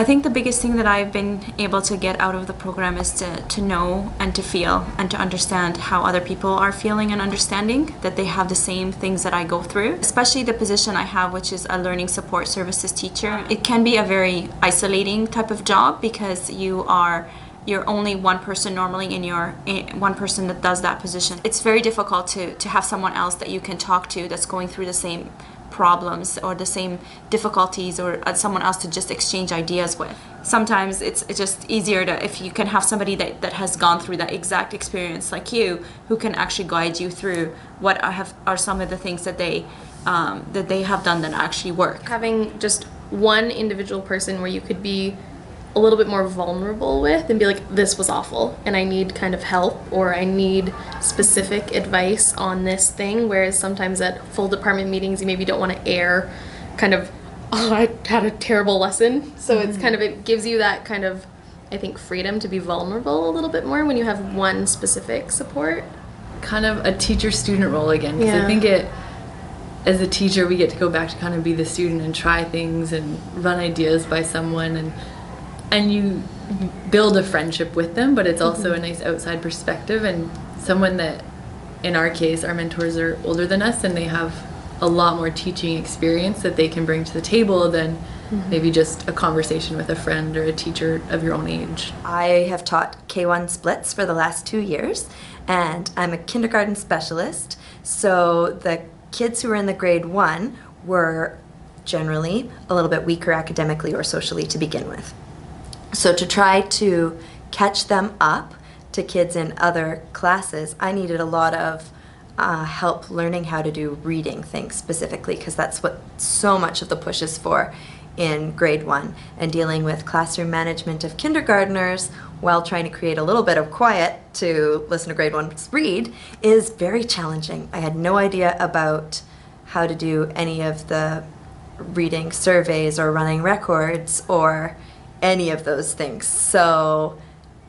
I think the biggest thing that I've been able to get out of the program is to know and to feel and to understand how other people are feeling and understanding that they have the same things that I go through. Especially the position I have, which is a learning support services teacher. It can be a very isolating type of job because you're only one person normally one person that does that position. It's very difficult to have someone else that you can talk to that's going through the same problems or the same difficulties, or someone else to just exchange ideas with. Sometimes it's just easier if you can have somebody that has gone through that exact experience like you, who can actually guide you through what are some of the things that they have done that actually work. Having just one individual person where you could be a little bit more vulnerable with and be like, this was awful and I need kind of help, or I need specific advice on this thing, whereas sometimes at full department meetings you maybe don't want to air kind of, oh, I had a terrible lesson. So it's kind of, it gives you that kind of, I think, freedom to be vulnerable a little bit more when you have one specific support. Kind of a teacher-student role again, because I think as a teacher we get to go back to kind of be the student and try things and run ideas by someone, and you build a friendship with them, but it's also a nice outside perspective, and someone that, in our case, our mentors are older than us and they have a lot more teaching experience that they can bring to the table than maybe just a conversation with a friend or a teacher of your own age. I have taught K1 splits for the last 2 years, and I'm a kindergarten specialist, so the kids who were in the grade 1 were generally a little bit weaker academically or socially to begin with. So to try to catch them up to kids in other classes, I needed a lot of help learning how to do reading things specifically, because that's what so much of the push is for in grade 1, and dealing with classroom management of kindergartners while trying to create a little bit of quiet to listen to grade 1s read is very challenging. I had no idea about how to do any of the reading surveys or running records or any of those things. So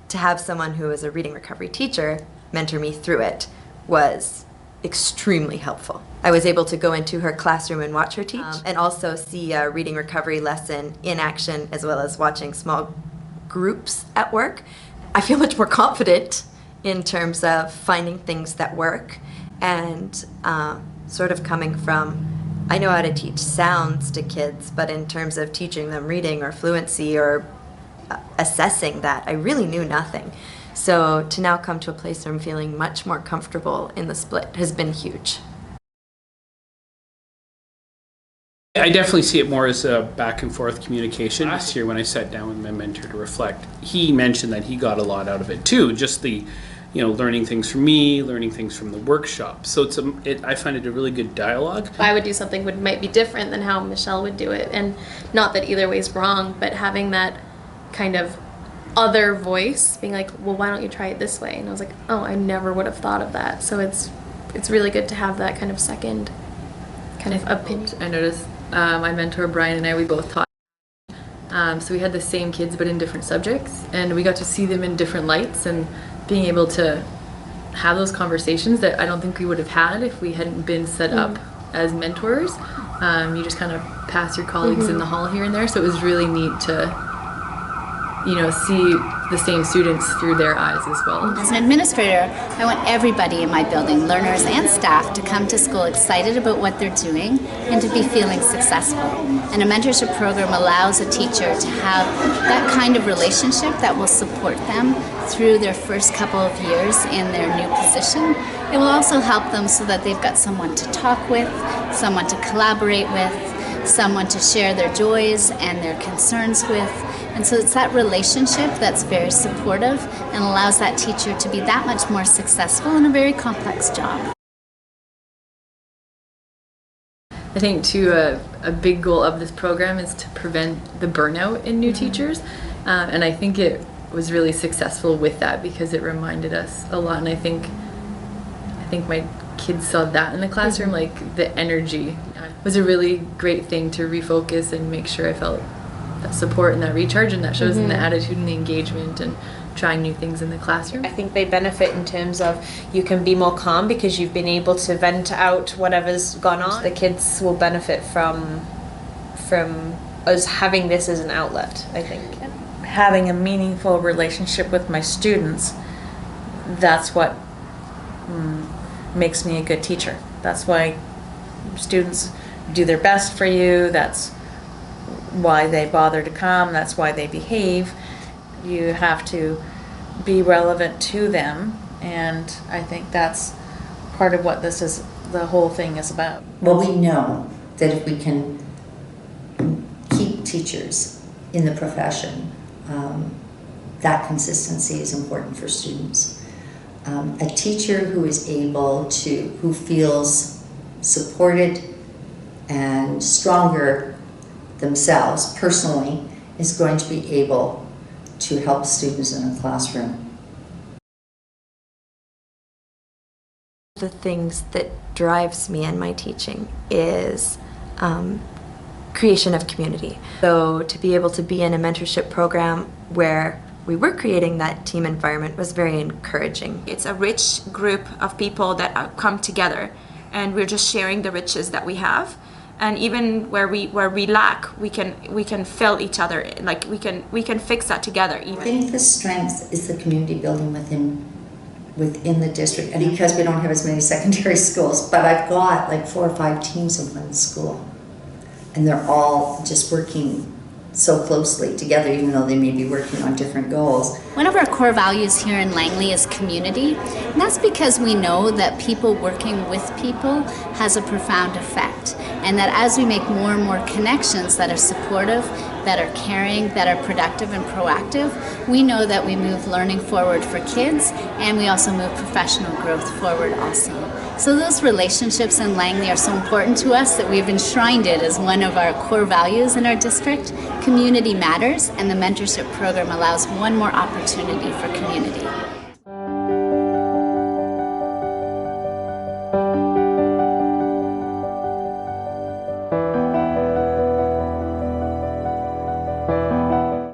to have someone who is a reading recovery teacher mentor me through it was extremely helpful. I was able to go into her classroom and watch her teach, and also see a reading recovery lesson in action, as well as watching small groups at work. I feel much more confident in terms of finding things that work, and sort of coming from, I know how to teach sounds to kids, but in terms of teaching them reading or fluency or assessing that, I really knew nothing. So to now come to a place where I'm feeling much more comfortable in the split has been huge. I definitely see it more as a back and forth communication. Last year when I sat down with my mentor to reflect, he mentioned that he got a lot out of it too, just the learning things from me, learning things from the workshop. So I find it a really good dialogue. I would do something might be different than how Michelle would do it, and not that either way is wrong, but having that kind of other voice being like, well, why don't you try it this way? And I was like, oh, I never would have thought of that. So it's really good to have that kind of second kind of opinion. I noticed my mentor Brian and I, we both taught. So we had the same kids but in different subjects, and we got to see them in different lights, and being able to have those conversations that I don't think we would have had if we hadn't been set up as mentors. You just kind of pass your colleagues in the hall here and there, so it was really neat to see the same students through their eyes as well. As an administrator, I want everybody in my building, learners and staff, to come to school excited about what they're doing and to be feeling successful. And a mentorship program allows a teacher to have that kind of relationship that will support them through their first couple of years in their new position. It will also help them so that they've got someone to talk with, someone to collaborate with, someone to share their joys and their concerns with. And so it's that relationship that's very supportive and allows that teacher to be that much more successful in a very complex job. I think too, a big goal of this program is to prevent the burnout in new teachers, and I think it was really successful with that, because it reminded us a lot, and I think my kids saw that in the classroom, like the energy was a really great thing to refocus and make sure I felt that support and that recharge, and that shows in the attitude and the engagement and trying new things in the classroom. I think they benefit in terms of you can be more calm because you've been able to vent out whatever's gone on. The kids will benefit from as having this as an outlet, I think. Having a meaningful relationship with my students, that's what makes me a good teacher. That's why students do their best for you. That's why they bother to come. That's why they behave. You have to be relevant to them, and I think that's part of what the whole thing is about. Well, we know that if we can keep teachers in the profession, that consistency is important for students. A teacher who is who feels supported and stronger themselves personally is going to be able to help students in a classroom. The things that drives me in my teaching is creation of community. So to be able to be in a mentorship program where we were creating that team environment was very encouraging. It's a rich group of people that come together, and we're just sharing the riches that we have. And even where we lack, we can fill each other. Like we can fix that together. Even. I think the strength is the community building within the district, and because we don't have as many secondary schools, but I've got like 4 or 5 teams in one school, and they're all just working so closely together, even though they may be working on different goals. One of our core values here in Langley is community, and that's because we know that people working with people has a profound effect, and that as we make more and more connections that are supportive, that are caring, that are productive and proactive, we know that we move learning forward for kids, and we also move professional growth forward also. So those relationships in Langley are so important to us that we've enshrined it as one of our core values in our district. Community matters, and the mentorship program allows one more opportunity for community.